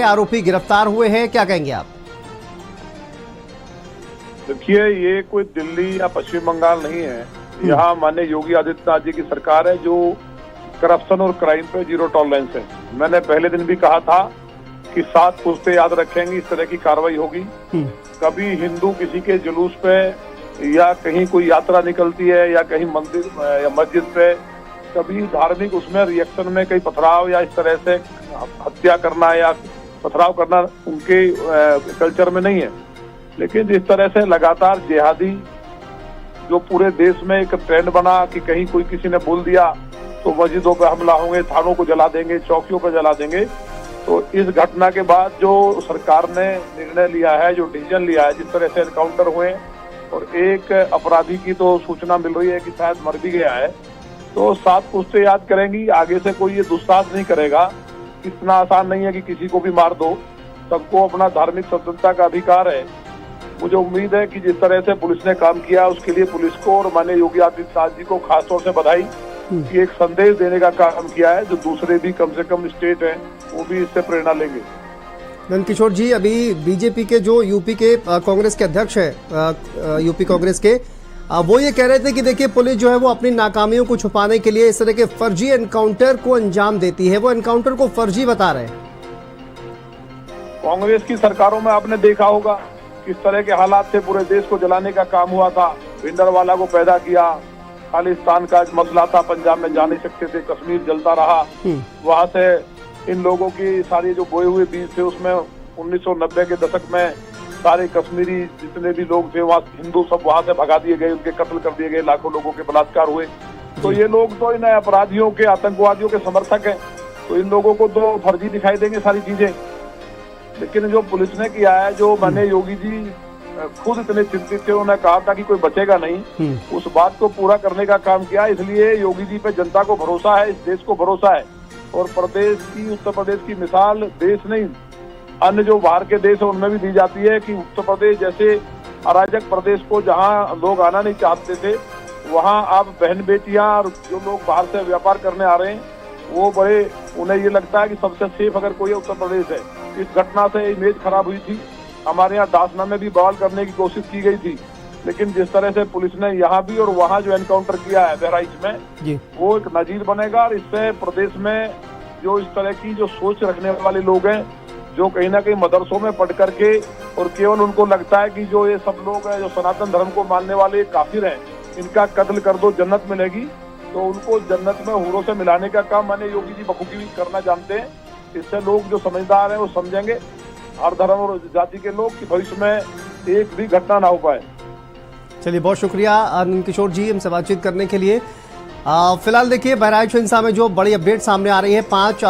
आरोपी गिरफ्तार हुए हैं, क्या कहेंगे आप? देखिए, ये कोई दिल्ली या पश्चिम बंगाल नहीं है। यहाँ माननीय योगी आदित्यनाथ जी की सरकार है जो करप्शन और क्राइम पे जीरो टॉलरेंस है। मैंने पहले दिन भी कहा था कि 7 पुश्तें याद रखेंगी, इस तरह की कार्रवाई होगी। कभी हिंदू किसी के जुलूस पे या कहीं कोई यात्रा निकलती है या कहीं मंदिर या मस्जिद पे, कभी धार्मिक उसमें रिएक्शन में कहीं पथराव या इस तरह से हत्या करना या पथराव करना उनके कल्चर में नहीं है। लेकिन जिस तरह से लगातार जिहादी जो पूरे देश में एक ट्रेंड बना कि कहीं कोई किसी ने बोल दिया तो मस्जिदों पे हमला होंगे, थानों को जला देंगे, चौकियों पे जला देंगे। तो इस घटना के बाद जो सरकार ने निर्णय लिया है, जो डिसीजन लिया है, जिस तरह से एनकाउंटर हुए और एक अपराधी की तो सूचना मिल रही है कि शायद मर भी गया है, तो 7 पुश्तें याद करेंगी। आगे से कोई ये दुस्साहस नहीं करेगा। इतना आसान नहीं है कि किसी को भी मार दो। सबको अपना धार्मिक स्वतंत्रता का अधिकार है। मुझे उम्मीद है कि जिस तरह से पुलिस ने काम किया उसके लिए पुलिस को और माननीय योगी आदित्यनाथ जी को खास तौर से बधाई कि एक संदेश देने का काम किया है, जो दूसरे भी कम से कम स्टेट हैं वो भी इससे प्रेरणा लेंगे। नंदकिशोर जी, अभी बीजेपी के जो यूपी के कांग्रेस के अध्यक्ष हैं, यूपी कांग्रेस के, वो ये कह रहे थे कि देखिए पुलिस जो है वो अपनी नाकामियों को छुपाने के लिए इस तरह के फर्जी एनकाउंटर को अंजाम देती है। वो एनकाउंटर को फर्जी बता रहे हैं। कांग्रेस की सरकारों में आपने देखा होगा किस तरह के हालात थे, पूरे देश को जलाने का काम हुआ था, भिंडरवाला को पैदा किया, खालिस्तान का मसला था, पंजाब में जा नहीं सकते थे, कश्मीर जलता रहा। वहां से इन लोगों की सारी जो बोए हुए बीज थे उसमें 1990 के दशक में सारे कश्मीरी जितने भी लोग थे वहाँ हिंदू सब वहां से भगा दिए गए, उनके कत्ल कर दिए गए, लाखों लोगों के बलात्कार हुए। तो ये लोग तो इन अपराधियों के, आतंकवादियों के समर्थक हैं। तो इन लोगों को तो फर्जी दिखाई देंगे सारी चीजें। लेकिन जो पुलिस ने किया है, जो माननीय योगी जी खुद इतने चिंतित थे, उन्होंने कहा था कि कोई बचेगा नहीं, उस बात को पूरा करने का काम किया। इसलिए योगी जी पे जनता को भरोसा है, इस देश को भरोसा है। और प्रदेश की, उत्तर प्रदेश की मिसाल देश नहीं, अन्य जो बाहर के देश है उनमें भी दी जाती है कि उत्तर प्रदेश जैसे अराजक प्रदेश को जहां लोग आना नहीं चाहते थे, वहां आप बहन बेटियां और जो लोग बाहर से व्यापार करने आ रहे हैं वो बड़े, उन्हें ये लगता है कि सबसे सेफ अगर कोई उत्तर प्रदेश है। इस घटना से इमेज खराब हुई थी। हमारे यहाँ दासना में भी बवाल करने की कोशिश की गई थी, लेकिन जिस तरह से पुलिस ने यहाँ भी और वहाँ जो एनकाउंटर किया है बहराइच में, वो एक नजीर बनेगा। और इससे प्रदेश में जो इस तरह की जो सोच रखने वाले लोग हैं, जो कहीं ना कहीं मदरसों में पढ़ करके और केवल उनको लगता है कि जो ये सब लोग हैं जो सनातन धर्म को मानने वाले काफिर हैं, इनका कत्ल कर दो जन्नत मिलेगी, तो उनको जन्नत में हूरों से मिलाने का काम माननीय योगी जी बखूबी करना जानते हैं। इससे लोग जो समझदार हैं वो समझेंगे, हर धर्म और जाति के लोग, कि भविष्य में एक भी घटना ना हो पाए। चलिए, बहुत शुक्रिया नंदकिशोर जी हमसे बातचीत करने के लिए। फिलहाल देखिए बहराइच हिंसा में जो बड़ी अपडेट सामने आ रही है, 5